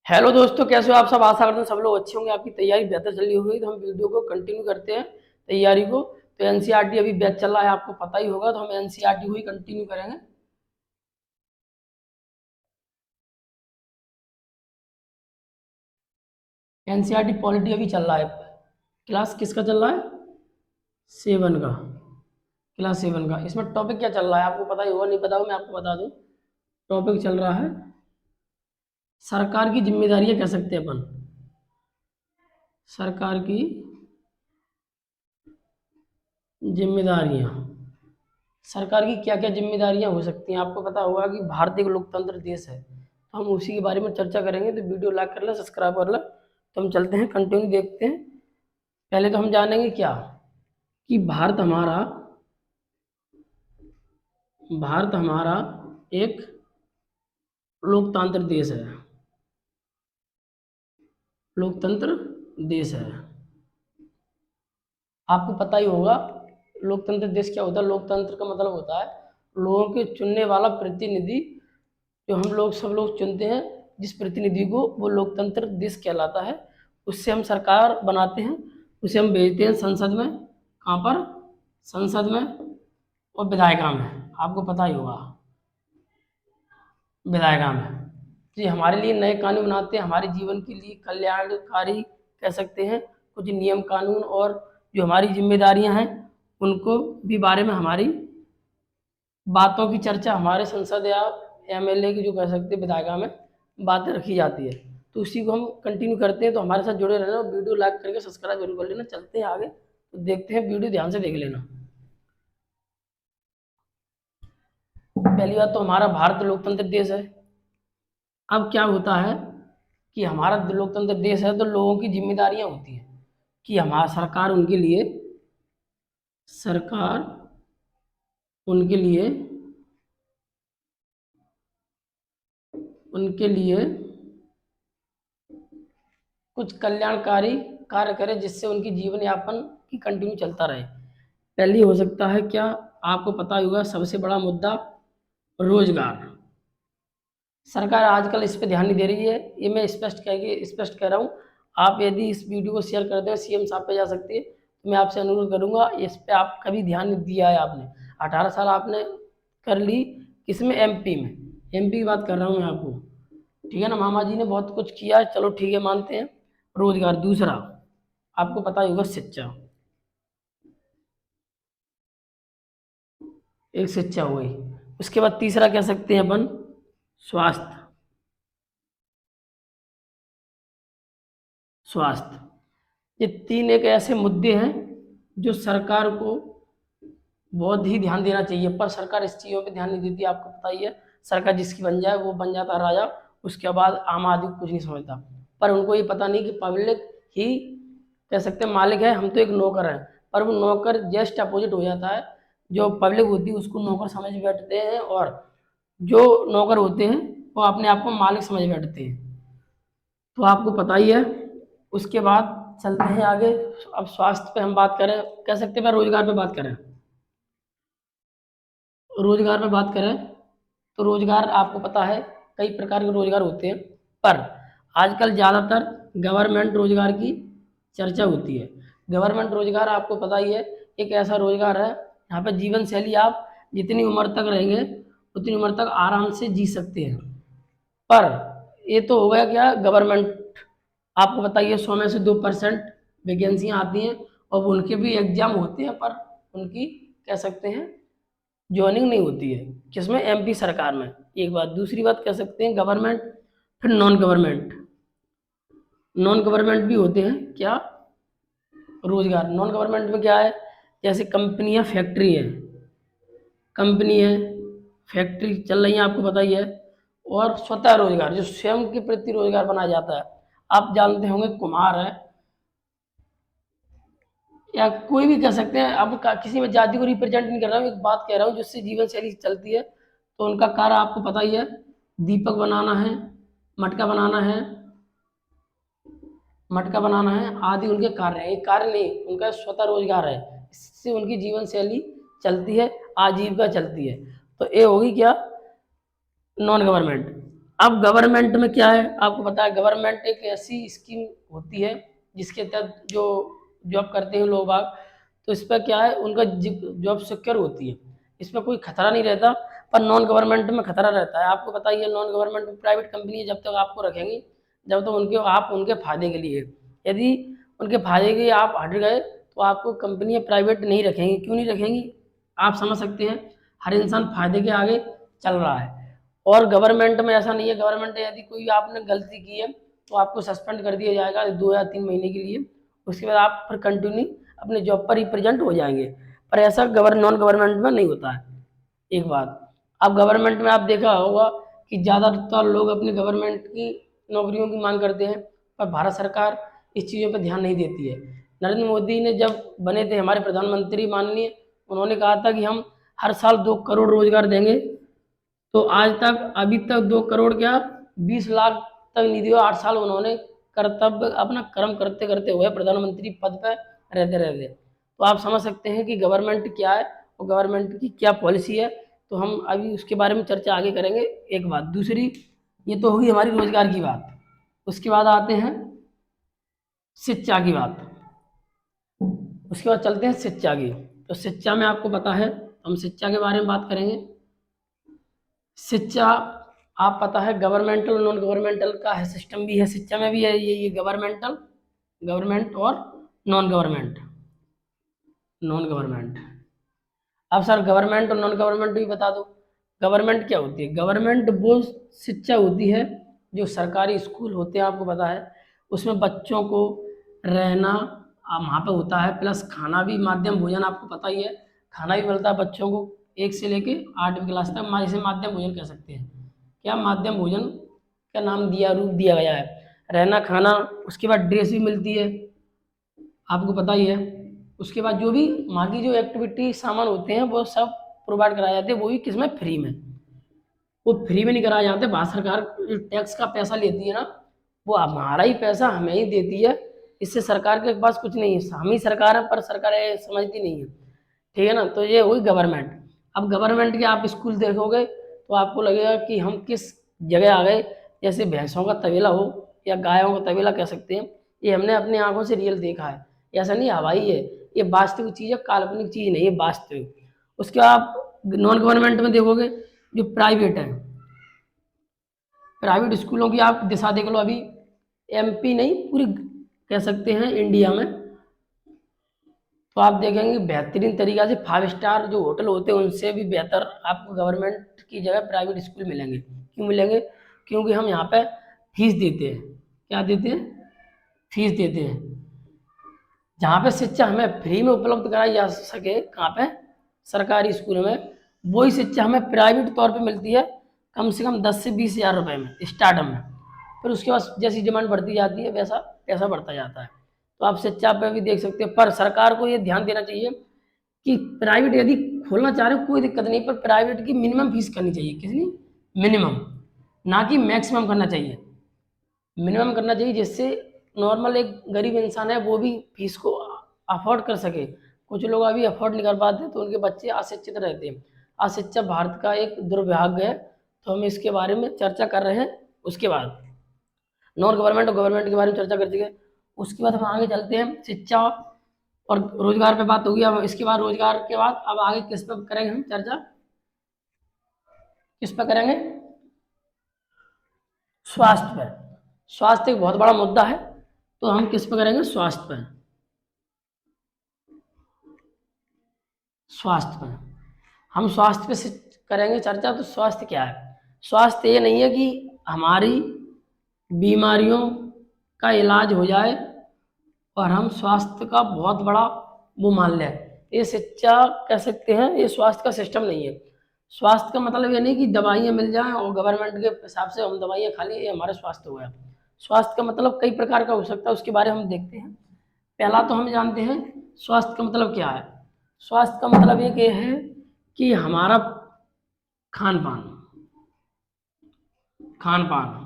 Hello दोस्तों, कैसे हो आप सब। आशा करते हैं सब लोग अच्छे होंगे, आपकी तैयारी बेहतर चल रही होगी। तो हम वीडियो को कंटिन्यू करते हैं तैयारी को। तो एनसीईआरटी अभी बैच चल रहा है, आपको पता ही होगा। तो हम एनसीईआरटी को ही कंटिन्यू करेंगे। एनसीईआरटी पॉलिटी अभी चल रहा है। क्लास किसका चल रहा है? 7 का। क्लास 7 का। इसमें टॉपिक क्या चल रहा है आपको पता ही होगा, नहीं पता हो मैं आपको बता दूं। टॉपिक चल रहा है सरकार की जिम्मेदारियां, कह सकते हैं अपन। सरकार की जिम्मेदारियां। सरकार की क्या क्या जिम्मेदारियां हो सकती हैं। आपको पता होगा कि भारत एक लोकतंत्र देश है, तो हम उसी के बारे में चर्चा करेंगे। तो वीडियो लाइक कर ले, सब्सक्राइब कर ले। तो हम चलते हैं, कंटिन्यू देखते हैं। पहले तो हम जानेंगे क्या, कि भारत हमारा एक लोकतांत्र देश है। लोकतंत्र देश है। आपको पता ही होगा लोकतंत्र देश क्या होता है। लोकतंत्र का मतलब होता है लोगों के चुनने वाला प्रतिनिधि, जो हम लोग सब लोग चुनते हैं। जिस प्रतिनिधि को, वो लोकतंत्र देश कहलाता है। उससे हम सरकार बनाते हैं, उसे हम भेजते हैं संसद में। कहाँ पर? संसद में। और विधायिका में, आपको पता ही होगा, विधायिका में। जी, हमारे लिए नए कानून बनाते हैं, हमारे जीवन के लिए कल्याणकारी, कह सकते हैं। कुछ नियम कानून और जो हमारी जिम्मेदारियां हैं, उनको भी बारे में हमारी बातों की चर्चा हमारे संसद या एमएलए की, जो कह सकते हैं विधायिका में, बातें रखी जाती है। तो उसी को हम कंटिन्यू करते हैं। तो हमारे साथ जुड़े रहना, वीडियो लाइक करके सब्सक्राइब जरूर कर लेना। चलते हैं आगे, तो देखते हैं, वीडियो ध्यान से देख लेना। पहली बात तो हमारा भारत लोकतंत्र देश है। अब क्या होता है कि हमारा लोकतंत्र देश है, तो लोगों की जिम्मेदारियां होती हैं कि हमारा सरकार उनके लिए उनके लिए कुछ कल्याणकारी कार्य करे, जिससे उनकी जीवन यापन की कंटिन्यू चलता रहे। पहली हो सकता है क्या, आपको पता ही होगा, सबसे बड़ा मुद्दा रोजगार। सरकार आजकल इस पे ध्यान नहीं दे रही है, ये मैं स्पष्ट कह रहा हूँ। आप यदि इस वीडियो को शेयर करते हैं, सीएम साहब पे जा सकती है, तो मैं आपसे अनुरोध करूंगा, इस पे आप कभी ध्यान नहीं दिया है आपने। 18 साल आपने कर ली, किसमें? एमपी में। एमपी की बात कर रहा हूँ मैं आपको, ठीक है ना। मामा जी ने बहुत कुछ किया है, चलो ठीक है, मानते हैं। रोजगार। दूसरा, आपको पता ही होगा, शिक्षा। एक शिक्षा हो गई। उसके बाद तीसरा कह सकते हैं अपन, स्वास्थ्य। स्वास्थ्य। ये तीन एक ऐसे मुद्दे हैं जो सरकार को बहुत ही ध्यान देना चाहिए, पर सरकार इस चीज़ों पे ध्यान नहीं देती। आपको पता ही है, सरकार जिसकी बन जाए वो बन जाता है राजा। उसके बाद आम आदमी कुछ नहीं समझता। पर उनको ये पता नहीं कि पब्लिक ही, कह सकते हैं, मालिक है, हम तो एक नौकर हैं। पर वो नौकर जस्ट अपोजिट हो जाता है। जो पब्लिक होती है उसको नौकर समझ बैठते हैं, और जो नौकर होते हैं वो अपने आप को मालिक समझ बैठते हैं। तो आपको पता ही है। उसके बाद चलते हैं आगे। अब स्वास्थ्य पे हम बात करें, कह सकते हैं, रोजगार पे बात करें। रोजगार पे बात करें तो रोजगार, आपको पता है, कई प्रकार के रोजगार होते हैं। पर आजकल ज़्यादातर गवर्नमेंट रोजगार की चर्चा होती है। गवर्नमेंट रोजगार, आपको पता ही है, एक ऐसा रोजगार है यहाँ पे जीवन शैली, आप जितनी उम्र तक रहेंगे उतनी उम्र तक आराम से जी सकते हैं। पर ये तो हो गया क्या, गवर्नमेंट। आपको बताइए, 100 में से 2% वैकेंसियाँ आती हैं, और उनके भी एग्जाम होते हैं, पर उनकी, कह सकते हैं, ज्वाइनिंग नहीं होती है। किसमें? एमपी सरकार में। एक बात। दूसरी बात कह सकते हैं गवर्नमेंट, फिर नॉन गवर्नमेंट। नॉन गवर्नमेंट भी होते हैं क्या, रोजगार। नॉन गवर्नमेंट में क्या है? जैसे कंपनियां, फैक्ट्री है, कंपनी है, फैक्ट्री चल रही है, आपको पता ही है। और स्वतः रोजगार, जो स्वयं के प्रति रोजगार बनाया जाता है। आप जानते होंगे, कुम्हार है, या कोई भी कह सकते हैं। अब किसी में जाति को रिप्रेजेंट नहीं कर रहा हूँ, एक बात कह रहा हूँ जिससे जीवन शैली चलती है। तो उनका कार्य आपको पता ही है, दीपक बनाना है, मटका बनाना है, मटका बनाना है आदि उनके कार्य है। ये कार्य नहीं, उनका स्वतः रोजगार है। इससे उनकी जीवन शैली चलती है, आजीविका चलती है। तो ये होगी क्या, नॉन गवर्नमेंट। अब गवर्नमेंट में क्या है, आपको पता है गवर्नमेंट एक ऐसी स्कीम होती है जिसके तहत जो जॉब करते हैं लोग बाग, तो इस पर क्या है, उनका जॉब सिक्योर होती है, इसमें कोई खतरा नहीं रहता। पर नॉन गवर्नमेंट में खतरा रहता है। आपको पता ही है नॉन गवर्नमेंट में प्राइवेट कंपनी है, जब तक आपको रखेंगी जब तक आप उनके फायदे के लिए, यदि उनके फायदे के लिए आप हट गए तो आपको कंपनियां प्राइवेट नहीं रखेंगी। क्यों नहीं रखेंगी, आप समझ सकते हैं, हर इंसान फायदे के आगे चल रहा है। और गवर्नमेंट में ऐसा नहीं है, गवर्नमेंट यदि कोई आपने गलती की है तो आपको सस्पेंड कर दिया जाएगा 2 या 3 महीने के लिए, उसके बाद आप फिर कंटिन्यू अपने जॉब पर रिप्रेजेंट हो जाएंगे। पर ऐसा नॉन गवर्नमेंट में नहीं होता है। एक बात, अब गवर्नमेंट में आप देखा होगा कि ज़्यादातर लोग अपनी गवर्नमेंट की नौकरियों की मांग करते हैं, पर भारत सरकार इस चीज़ों पर ध्यान नहीं देती है। नरेंद्र मोदी ने जब बने थे हमारे प्रधानमंत्री माननीय, उन्होंने कहा था कि हम हर साल 2 करोड़ रोजगार देंगे, तो आज तक अभी तक 2 करोड़ क्या 20 लाख तक नहीं दिया। 8 साल उन्होंने कर्तव्य अपना कर्म करते करते हुए प्रधानमंत्री पद पर रहते रहते। तो आप समझ सकते हैं कि गवर्नमेंट क्या है और गवर्नमेंट की क्या पॉलिसी है। तो हम अभी उसके बारे में चर्चा आगे करेंगे। एक बात, दूसरी ये तो होगी हमारी रोजगार की बात। उसके बाद आते हैं शिक्षा की बात, उसके बाद चलते हैं शिक्षा की। तो शिक्षा में आपको पता है, हम शिक्षा के बारे में बात करेंगे। शिक्षा आप पता है गवर्नमेंटल नॉन गवर्नमेंटल का है, सिस्टम भी है शिक्षा में भी है, ये गवर्नमेंटल, गवर्नमेंट और नॉन गवर्नमेंट, नॉन गवर्नमेंट। अब सर गवर्नमेंट और नॉन गवर्नमेंट भी बता दो। गवर्नमेंट क्या होती है, गवर्नमेंट वो शिक्षा होती है जो सरकारी स्कूल होते हैं, आपको पता है, उसमें बच्चों को रहना वहाँ पे होता है, प्लस खाना भी, माध्यम भोजन आपको पता ही है, खाना भी मिलता है बच्चों को 1 से लेके 8वीं क्लास तक, इसे माध्यम भोजन कह सकते हैं। क्या माध्यम भोजन का नाम दिया, रूप दिया गया है, रहना खाना, उसके बाद ड्रेस भी मिलती है, आपको पता ही है। उसके बाद जो भी वहाँ की जो एक्टिविटी सामान होते हैं वो सब प्रोवाइड कराए जाते हैं, वो भी किसमें, फ्री में। वो फ्री में नहीं कराए जाते, भारत सरकार जो टैक्स का पैसा लेती है ना, वो हमारा ही पैसा हमें ही देती है, इससे सरकार के पास कुछ नहीं है, हम ही सरकार है, पर सरकार ये समझती नहीं है, ठीक है ना। तो ये हुई गवर्नमेंट। अब गवर्नमेंट के आप स्कूल देखोगे तो आपको लगेगा कि हम किस जगह आ गए, जैसे भैंसों का तबेला हो या गायों का तबेला कह सकते हैं। ये हमने अपनी आंखों से रियल देखा है, ऐसा नहीं हवाई है, ये वास्तविक चीज़ है, काल्पनिक चीज़ नहीं है, वास्तविक। उसके आप नॉन गवर्नमेंट में देखोगे जो प्राइवेट है, प्राइवेट स्कूलों की आप दिशा देख लो, अभी एमपी नहीं पूरी कह सकते हैं इंडिया में, तो आप देखेंगे बेहतरीन तरीका से 5 स्टार जो होटल होते हैं उनसे भी बेहतर आपको गवर्नमेंट की जगह प्राइवेट स्कूल मिलेंगे। क्यों मिलेंगे, क्योंकि हम यहाँ पे फीस देते हैं। क्या देते हैं, फीस देते हैं। जहाँ पे शिक्षा हमें फ्री में उपलब्ध कराई जा सके, कहाँ पे, सरकारी स्कूल में, वही शिक्षा हमें प्राइवेट तौर पे मिलती है कम से कम 10 से 20 हज़ार रुपये में स्टार्टअप में। फिर उसके बाद जैसी डिमांड बढ़ती जाती है वैसा पैसा बढ़ता जाता है। तो आप शिक्षा पे भी देख सकते हो, पर सरकार को ये ध्यान देना चाहिए कि प्राइवेट यदि खोलना चाह रहे हो कोई दिक्कत नहीं, पर प्राइवेट की मिनिमम फीस करनी चाहिए, कितनी, मिनिमम, ना कि मैक्सिमम करना चाहिए, मिनिमम करना चाहिए, जिससे नॉर्मल एक गरीब इंसान है वो भी फीस को अफोर्ड कर सके। कुछ लोग अभी अफोर्ड नहीं कर पाते तो उनके बच्चे अशिक्षित रहते हैं। अशिक्षा भारत का एक दुर्भाग्य है, तो हम इसके बारे में चर्चा कर रहे हैं। उसके बाद नॉन गवर्नमेंट और गवर्नमेंट के बारे में चर्चा कर चुके हैं। उसके बाद हम आगे चलते हैं, शिक्षा और रोजगार पे बात होगी। अब इसके बाद रोजगार के बाद अब आगे किस पर करेंगे हम चर्चा, किस पर करेंगे, स्वास्थ्य पर। स्वास्थ्य एक बहुत बड़ा मुद्दा है, तो हम किस पर करेंगे, स्वास्थ्य पर, स्वास्थ्य पर हम स्वास्थ्य पे करेंगे चर्चा। तो स्वास्थ्य क्या है, स्वास्थ्य ये नहीं है कि हमारी बीमारियों का इलाज हो जाए और हम स्वास्थ्य का बहुत बड़ा वो मान लें, ये शिक्षा कह सकते हैं, ये स्वास्थ्य का सिस्टम नहीं है। स्वास्थ्य का मतलब ये नहीं कि दवाइयाँ मिल जाएं और गवर्नमेंट के हिसाब से हम दवाइयाँ खा लिए, ये हमारा स्वास्थ्य हो गया। स्वास्थ्य का मतलब कई प्रकार का हो सकता है, उसके बारे में हम देखते हैं। पहला तो हम जानते हैं स्वास्थ्य का मतलब क्या है। स्वास्थ्य का मतलब एक ये है कि हमारा खान पान, खान पान,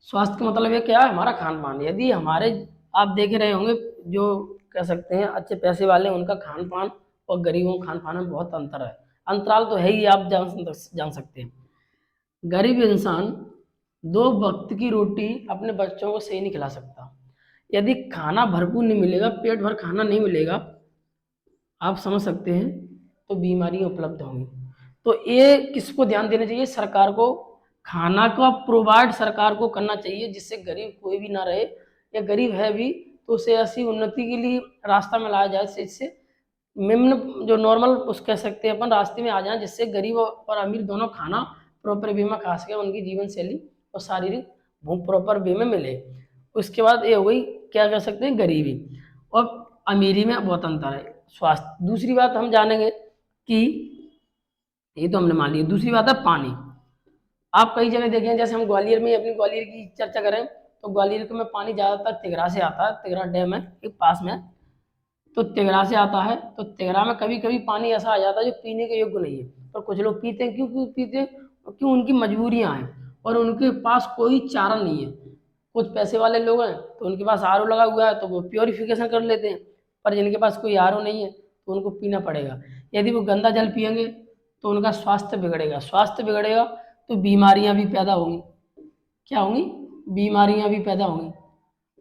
स्वास्थ्य का मतलब ये क्या है, हमारा खान पान। यदि हमारे, आप देख रहे होंगे जो कह सकते हैं अच्छे पैसे वाले, उनका खान पान और गरीबों खान पान में बहुत अंतर है, अंतराल तो है ही, आप जान सकते हैं। गरीब इंसान 2 वक्त की रोटी अपने बच्चों को सही नहीं खिला सकता। यदि खाना भरपूर नहीं मिलेगा, पेट भर खाना नहीं मिलेगा, आप समझ सकते हैं, तो बीमारियां उपलब्ध होंगी। तो ये किसको ध्यान देना चाहिए? सरकार को। खाना का प्रोवाइड सरकार को करना चाहिए, जिससे गरीब कोई भी ना रहे, या गरीब है भी तो उसे ऐसी उन्नति के लिए रास्ता में लाया जाए जिससे निम्न जो नॉर्मल उस कह सकते हैं अपन रास्ते में आ जाए, जिससे गरीब और अमीर दोनों खाना प्रॉपर वे में खा सके, उनकी जीवन शैली और शारीरिक भूख प्रॉपर वे में मिले। उसके बाद ये हो गई, क्या कह सकते हैं, गरीबी और अमीरी में बहुत अंतर है। स्वास्थ्य, दूसरी बात हम जानेंगे कि ये तो हमने मान लिया। दूसरी बात है पानी। आप कई जगह देखें, जैसे हम ग्वालियर में अपनी ग्वालियर की चर्चा करें तो ग्वालियर में पानी ज़्यादातर तिगरा से आता है। तिगरा डैम है एक पास में, तो तिगरा से आता है। तो तिगरा में कभी कभी पानी ऐसा आ जाता है जो पीने के योग्य नहीं है, पर कुछ लोग पीते हैं। क्यों क्यों पीते हैं? क्यों? उनकी मजबूरियां हैं और उनके पास कोई चारा नहीं है। कुछ पैसे वाले लोग हैं तो उनके पास आरओ लगा हुआ है तो वो प्योरीफिकेशन कर लेते हैं, पर जिनके पास कोई आरओ नहीं है तो उनको पीना पड़ेगा। यदि वो गंदा जल पियेंगे तो उनका स्वास्थ्य बिगड़ेगा। स्वास्थ्य बिगड़ेगा तो बीमारियां भी पैदा होंगी। क्या होंगी? बीमारियां भी पैदा होंगी।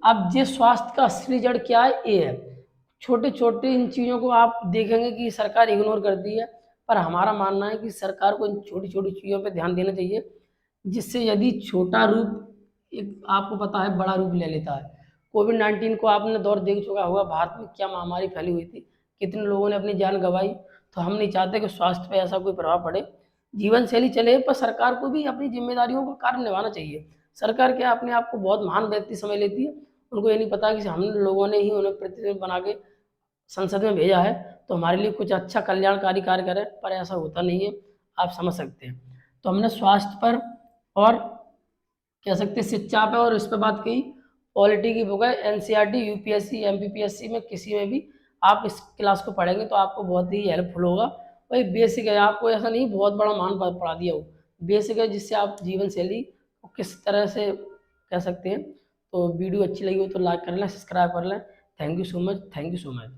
अब ये स्वास्थ्य का असली जड़ क्या है? ये है। छोटे छोटे इन चीज़ों को आप देखेंगे कि सरकार इग्नोर करती है, पर हमारा मानना है कि सरकार को इन छोटी छोटी चीज़ों पे ध्यान देना चाहिए, जिससे यदि छोटा रूप एक आपको पता है बड़ा रूप ले लेता है। कोविड-19 को आपने दौर देख चुका होगा, भारत में क्या महामारी फैली हुई थी, कितने लोगों ने अपनी जान गंवाई। तो हम नहीं चाहते कि स्वास्थ्य पे ऐसा कोई प्रभाव पड़े। जीवन शैली चले, पर सरकार को भी अपनी जिम्मेदारियों का कार्य निभाना चाहिए। सरकार क्या अपने आप को बहुत महान व्यक्ति समझ लेती है, उनको ये नहीं पता कि हम लोगों ने ही उन्हें प्रतिनिधि बना के संसद में भेजा है तो हमारे लिए कुछ अच्छा कल्याणकारी कार्य करें, पर ऐसा होता नहीं है। आप समझ सकते हैं। तो हमने स्वास्थ्य पर और कह सकते हैं शिक्षा पे और इस पे बात की। पॉलिटी की बुक है एनसीईआरटी, यूपीएससी, एमपीपीएससी में किसी में भी आप इस क्लास को पढ़ेंगे तो आपको बहुत ही हेल्पफुल होगा। वही बेसिक है, आपको ऐसा नहीं बहुत बड़ा मान पढ़ा दिया हो। बेसिक है जिससे आप जीवन शैली को किस तरह से कह सकते हैं। तो वीडियो अच्छी लगी हो तो लाइक कर लें, सब्सक्राइब कर लें। Thank you so much, thank you so much.